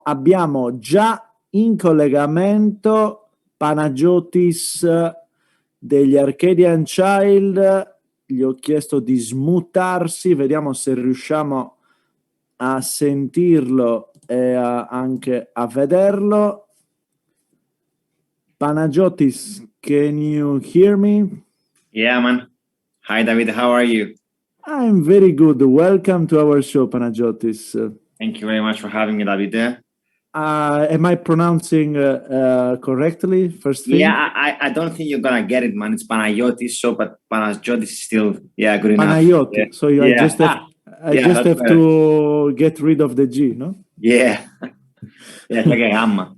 abbiamo già in collegamento Panagiotis degli Arcadian Child. Gli ho chiesto di smutarsi, vediamo se riusciamo a sentirlo e anche a vederlo. Panagiotis, can you hear me? Yeah, man. Hi, David. How are you? I'm very good. Welcome to our show, Panagiotis. Thank you very much for having me, David. Am I pronouncing correctly? First thing? Yeah, I don't think you're gonna get it, man. It's Panagiotis, so but Panagiotis is still good enough. Panagiotis. Yeah. So I just have to get rid of the G, no? Yeah. Yeah, like a gamma.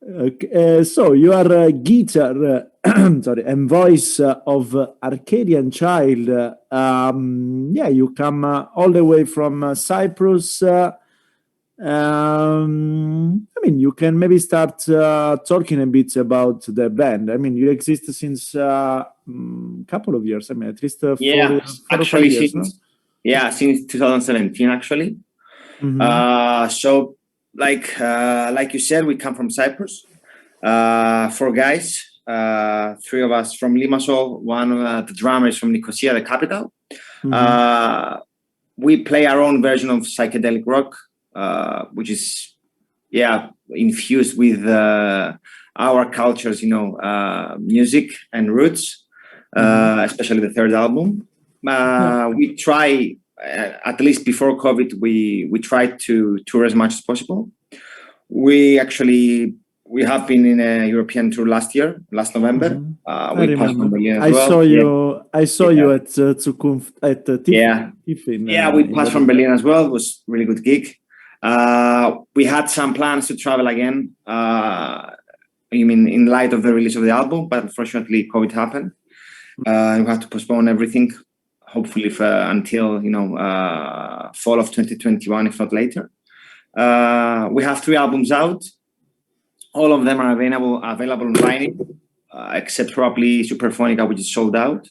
Okay, so you are a guitar, and voice of Arcadian Child. You come all the way from Cyprus. You can maybe start talking a bit about the band. You exist since a couple of years. At least 4 years, actually, years, since 2017, actually. Mm-hmm. So, like you said, we come from Cyprus. 4 guys, 3 of us from Limassol. One the drummer is from Nicosia, the capital. Mm-hmm. We play our own version of psychedelic rock, which is infused with our cultures, music and roots, especially the 3rd album. We try, at least before COVID, we tried to tour as much as possible. We have been in a European tour last November. Mm-hmm. We passed from Berlin as well. I saw you at Zukunft, at TIFF. We passed from Berlin as well. It was a really good gig. We had some plans to travel again, in light of the release of the album, but unfortunately COVID happened. We had to postpone everything, hopefully until fall of 2021, if not later. We have 3 albums out. All of them are available on vinyl, except probably Superphonica, which is sold out.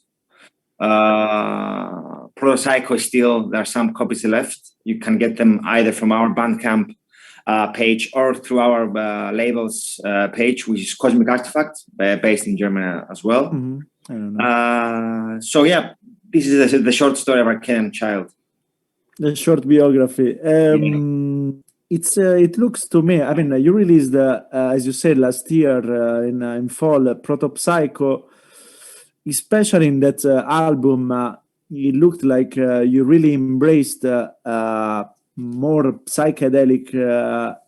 Protopsycho is still, there are some copies left. You can get them either from our Bandcamp page or through our labels page, which is Cosmic Artifact, based in Germany as well. Mm-hmm. I don't know. This is the short story of Arcadian Child. The short biography. It looks to me, you released, as you said, last year in fall, Protopsycho. Especially in that album, it looked like you really embraced more psychedelic,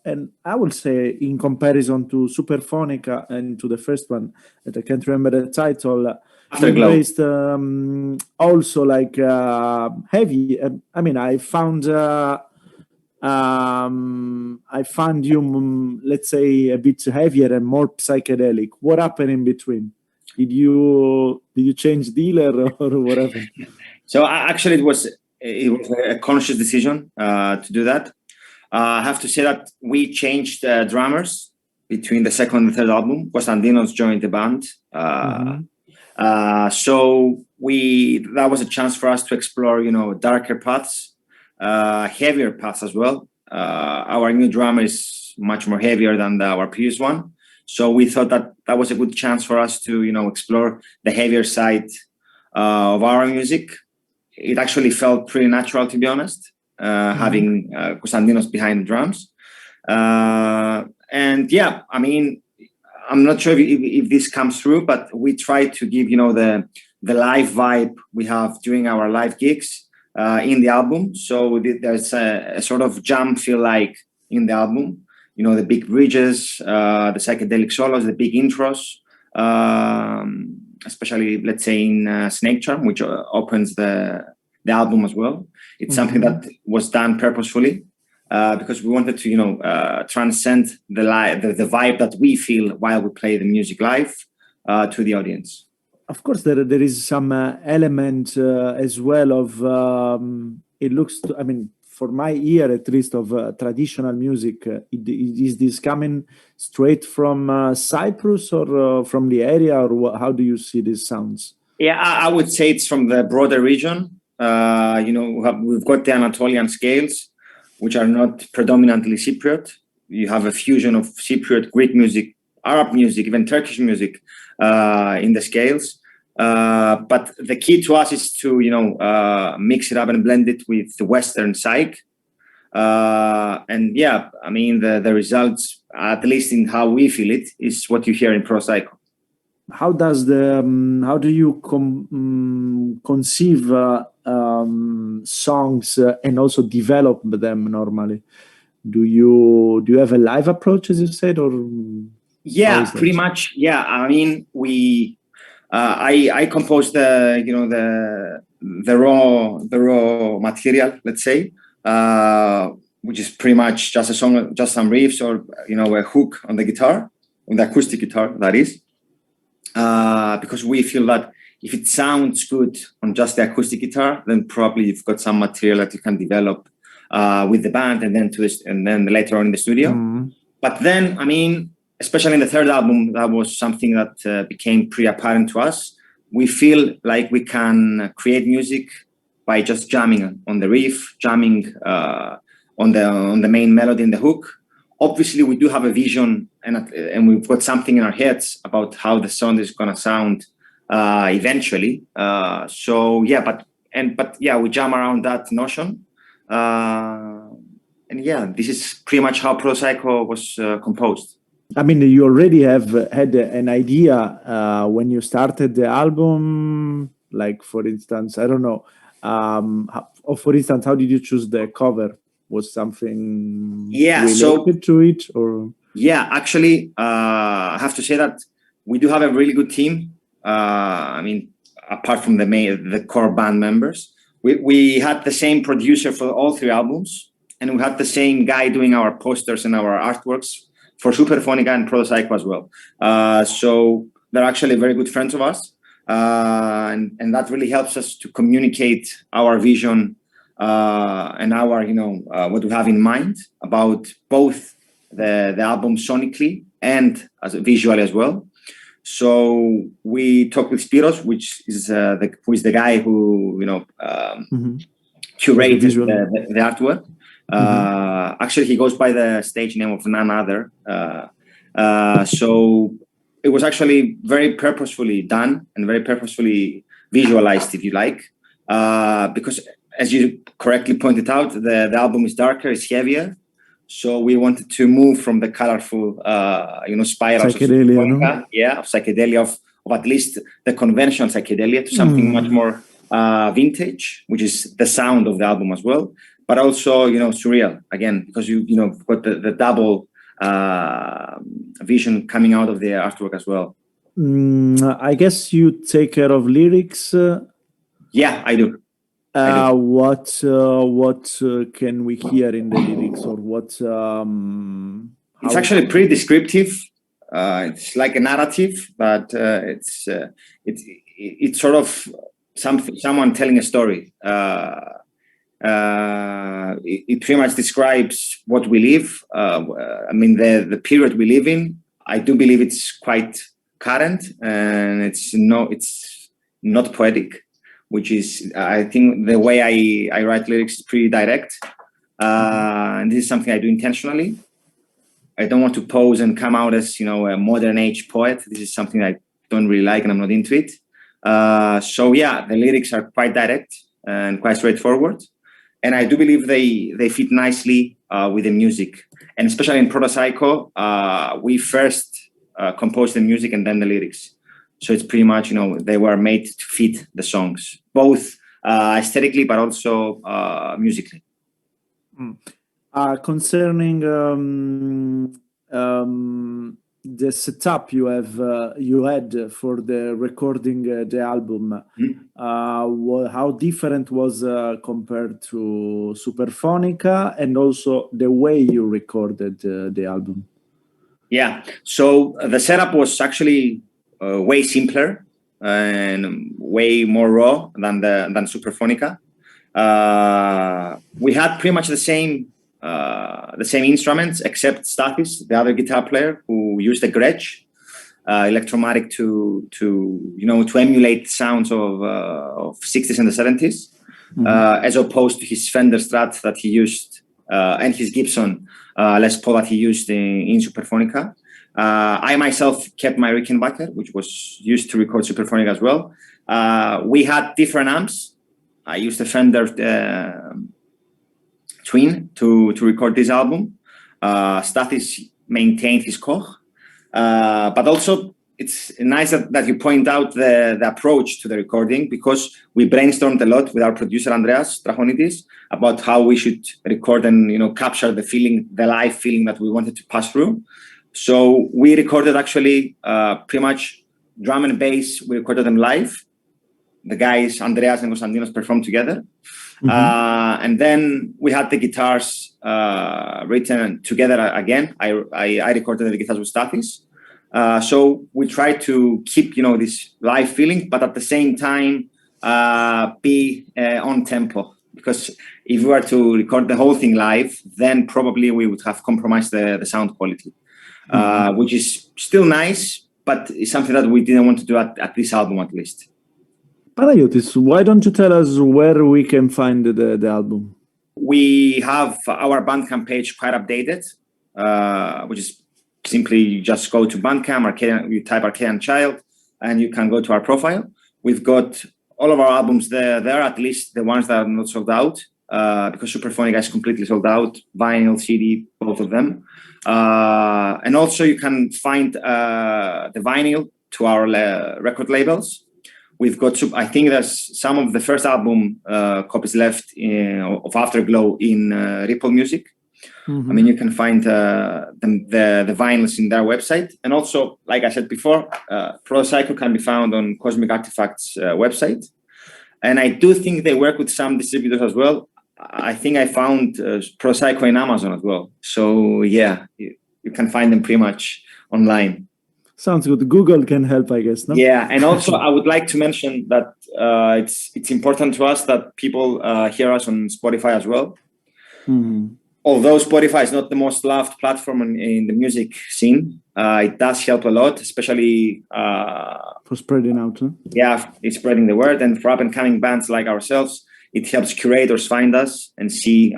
and I would say in comparison to Superphonica and to the first one, that I can't remember the title, embraced also like heavy. I found you, let's say, a bit heavier and more psychedelic. What happened in between? Did you change dealer or whatever? So actually, it was a conscious decision to do that. I have to say that we changed drummers between the 2nd and 3rd album. Konstantinos joined the band. So that was a chance for us to explore, darker paths, heavier paths as well. Our new drummer is much more heavier than our previous one. So we thought that was a good chance for us to, explore the heavier side of our music. It actually felt pretty natural, to be honest, having Konstantinos behind the drums. I'm not sure if this comes through, but we try to give, the live vibe we have during our live gigs in the album. So there's a sort of jam feel like in the album. The big bridges, the psychedelic solos, the big intros, especially, let's say, in Snake Charm, which opens the album as well. It's something that was done purposefully because we wanted to, transcend the vibe that we feel while we play the music live to the audience. Of course, there is some element as well of, it looks to, for my ear at least, of traditional music. Is this coming straight from Cyprus or from the area, or how do you see these sounds? Yeah, I would say it's from the broader region. We've got the Anatolian scales, which are not predominantly Cypriot. you have a fusion of Cypriot, Greek music, Arab music, even Turkish music in the scales. But the key to us is to, mix it up and blend it with the Western psych. And yeah, I mean, the results, at least in how we feel it, is what you hear in Protopsycho. How does how do you conceive songs and also develop them normally? Do you have a live approach, as you said, or? Yeah, pretty much. Yeah, I mean, I composed the raw material, let's say, which is pretty much just a song, just some riffs, or a hook on the guitar, on the acoustic guitar, that is. Because we feel that if it sounds good on just the acoustic guitar, then probably you've got some material that you can develop with the band, and then later on in the studio. But then, I mean, especially in the third album, that was something that became pretty apparent to us. We feel like we can create music by just jamming on the riff, jamming on the main melody and the hook. Obviously, we do have a vision, and we've got something in our heads about how the song is gonna sound eventually. So yeah, but yeah, we jam around that notion. And yeah, this is pretty much how Protopsycho was composed. I mean, you already have had an idea when you started the album, like, for instance, I don't know, for instance, how did you choose the cover? Was something related to it, or? Yeah, actually, I have to say that we do have a really good team. I mean, apart from the core band members, we had the same producer for all three albums, and we had the same guy doing our posters and our artworks for Superphonica and Protopsycho as well. So they're actually very good friends of us, and that really helps us to communicate our vision and our, what we have in mind about both the album sonically and visually as well. So we talked with Spiros, which is who is the guy who curated the artwork. Actually, he goes by the stage name of none other. So it was actually very purposefully done and very purposefully visualized, if you like, because, as you correctly pointed out, the album is darker, it's heavier. So we wanted to move from the colorful, spirals psychedelia, of psychedelia, of at least the conventional psychedelia, to something much more vintage, which is the sound of the album as well, but also, surreal, again, because you've got the double vision coming out of the artwork as well. I guess you take care of lyrics. Yeah, I do. What can we hear in the lyrics, or what? It's actually pretty descriptive. It's like a narrative, but it's sort of someone telling a story. It pretty much describes what we live. I mean, the period we live in. I do believe it's quite current, and it's not poetic, which is, I think, the way I write lyrics is pretty direct. And this is something I do intentionally. I don't want to pose and come out as, a modern age poet. This is something I don't really like, and I'm not into it. So yeah, the lyrics are quite direct and quite straightforward. And I do believe they fit nicely with the music. And especially in Protopsycho, we first composed the music and then the lyrics. So it's pretty much, they were made to fit the songs, both aesthetically, but also musically. Concerning the setup you had for the recording the album, how different was compared to Superphonica, and also the way you recorded the album? Yeah, so the setup was actually way simpler and way more raw than Superphonica. We had pretty much the same instruments, except Stathis, the other guitar player, who used a Gretsch Electromatic to emulate sounds of 60s and the 70s, as opposed to his Fender Strat that he used and his Gibson Les Paul that he used in Superphonica. I myself kept my Rickenbacker, which was used to record Superphonica as well. We had different amps. I used a Fender Twin to record this album. Stathis maintained his Koch. But also, it's nice that you point out the approach to the recording, because we brainstormed a lot with our producer Andreas Trachonitis about how we should record and capture the feeling, the live feeling that we wanted to pass through. So we recorded actually pretty much drum and bass. We recorded them live. The guys Andreas and Konstantinos performed together, and then we had the guitars written together again. I recorded the guitars with Stathis. So we try to keep, this live feeling, but at the same time, be on tempo. Because if we were to record the whole thing live, then probably we would have compromised the sound quality, which is still nice, but it's something that we didn't want to do at this album, at least. Panagiotis, why don't you tell us where we can find the album? We have our Bandcamp page quite updated, which is simply you just go to Bandcamp, you type Arcadian Child, and you can go to our profile. We've got all of our albums there, at least the ones that are not sold out, because Superphonica is completely sold out, vinyl, CD, both of them. And also you can find the vinyl to our record labels. We've got, I think there's some of the first album copies left of Afterglow in Ripple Music. I mean, you can find the vinyls in their website. And also, like I said before, Protopsycho can be found on Cosmic Artifacts website. And I do think they work with some distributors as well. I think I found Protopsycho in Amazon as well. So yeah, you can find them pretty much online. Sounds good. Google can help, I guess, no? Yeah, and also I would like to mention that it's important to us that people hear us on Spotify as well. Although Spotify is not the most loved platform in the music scene, it does help a lot, especially for spreading out. Huh? Yeah, it's spreading the word, and for up-and-coming bands like ourselves, it helps curators find us and see,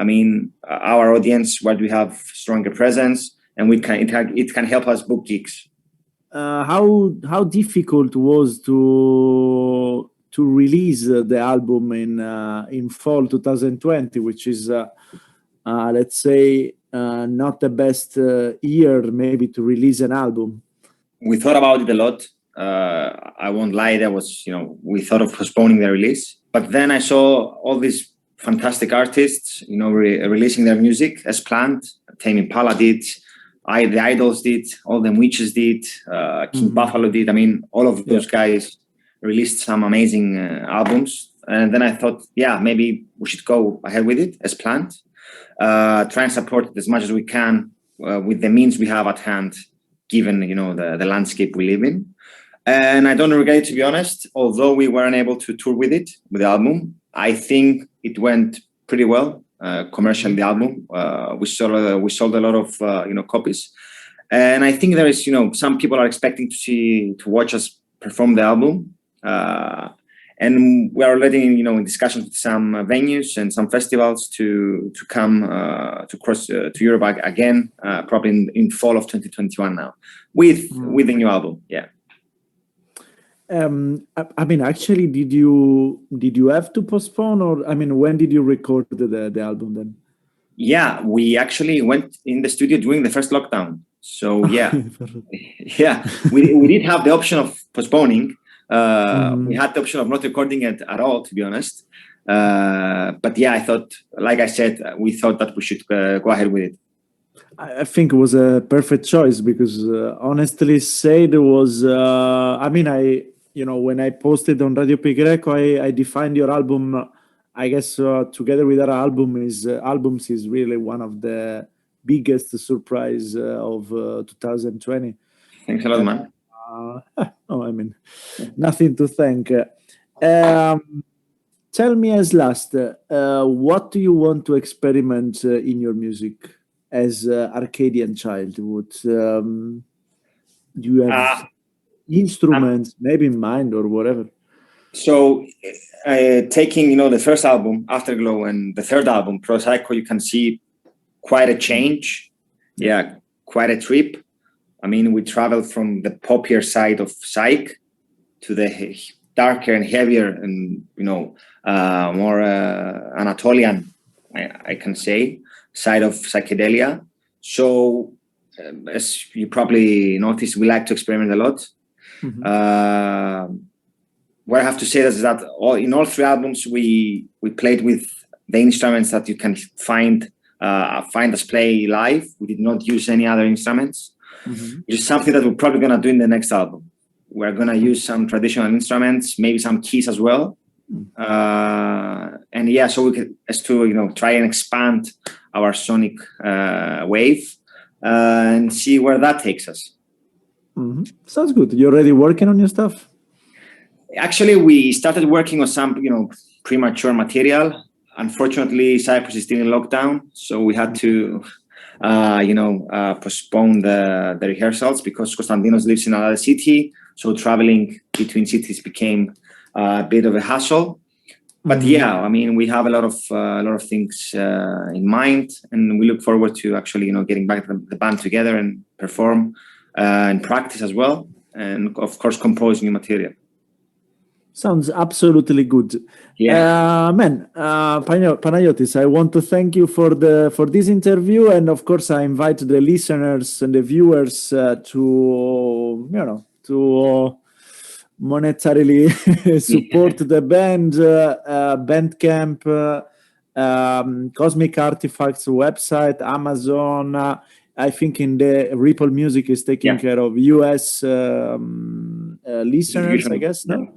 our audience, where do we have stronger presence, and it can help us book gigs. How difficult was to release the album in fall 2020, which is let's say not the best year maybe to release an album? We thought about it a lot. I won't lie, we thought of postponing the release, but then I saw all these fantastic artists releasing their music as planned. Tame Impala did, the Idols did, all the Witches did, King Buffalo did. All of those guys released some amazing albums. And then I thought, maybe we should go ahead with it as planned. Try and support it as much as we can with the means we have at hand, given, the landscape we live in. And I don't regret it, to be honest, although we weren't able to tour with the album. I think it went pretty well. Commercially, the album, we sold a lot of copies, and I think there is some people are expecting to watch us perform the album, and we are already in discussions with some venues and some festivals to come to cross to Europe again, probably in fall of 2021 now with the new album. Yeah. Actually, did you have to postpone, or when did you record the album then? Yeah, we actually went in the studio during the first lockdown. So yeah, we did have the option of postponing. We had the option of not recording it at all, to be honest. But yeah, I thought, like I said, we thought that we should go ahead with it. I think it was a perfect choice because, honestly said, it was. When I posted on Radio Pigr.eco, I defined your album, I guess, together with our albums is really one of the biggest surprise of 2020. Thanks a lot, man. No, nothing to thank. Tell me as last, what do you want to experiment in your music as Arcadian Child? What do you have? Instruments maybe in mind or whatever? So taking the first album Afterglow and the third album Protopsycho, you can see quite a change. Yeah, quite a trip. I mean, we traveled from the poppier side of psych to the darker and heavier and, more Anatolian, I can say, side of psychedelia. So, as you probably noticed, we like to experiment a lot. What I have to say is that in all three albums, we played with the instruments that you can find us play live. We did not use any other instruments, which is something that we're probably going to do in the next album. We're going to use some traditional instruments, maybe some keys as well. And yeah, so we could, as to, try and expand our sonic wave and see where that takes us. Sounds good. You're already working on your stuff? Actually, we started working on some, premature material. Unfortunately, Cyprus is still in lockdown, so we had to, postpone the rehearsals because Konstantinos lives in another city. So traveling between cities became a bit of a hassle. But yeah, I mean, we have a lot of things in mind, and we look forward to actually, getting back the band together and perform and practice as well, and of course, compose new material. Sounds absolutely good. Yeah. Panagiotis, I want to thank you for this interview, and of course, I invite the listeners and the viewers to monetarily support the band, Bandcamp, Cosmic Artifacts website, Amazon. I think in the Ripple Music is taking care of US listeners, I guess, no?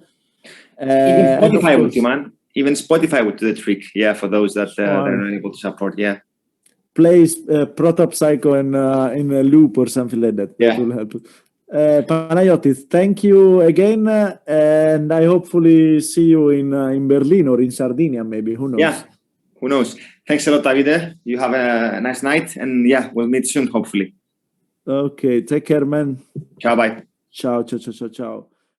Even Spotify would do, man. Even Spotify would do the trick, for those that are not able to support, Plays Protopsycho in a loop or something like that. Yeah. That will help. Panagiotis, thank you again, and I hopefully see you in Berlin or in Sardinia, maybe. Who knows? Yeah, who knows? Thanks a lot, Davide. You have a nice night, and we'll meet soon, hopefully. Okay, take care, man. Ciao, bye. Ciao.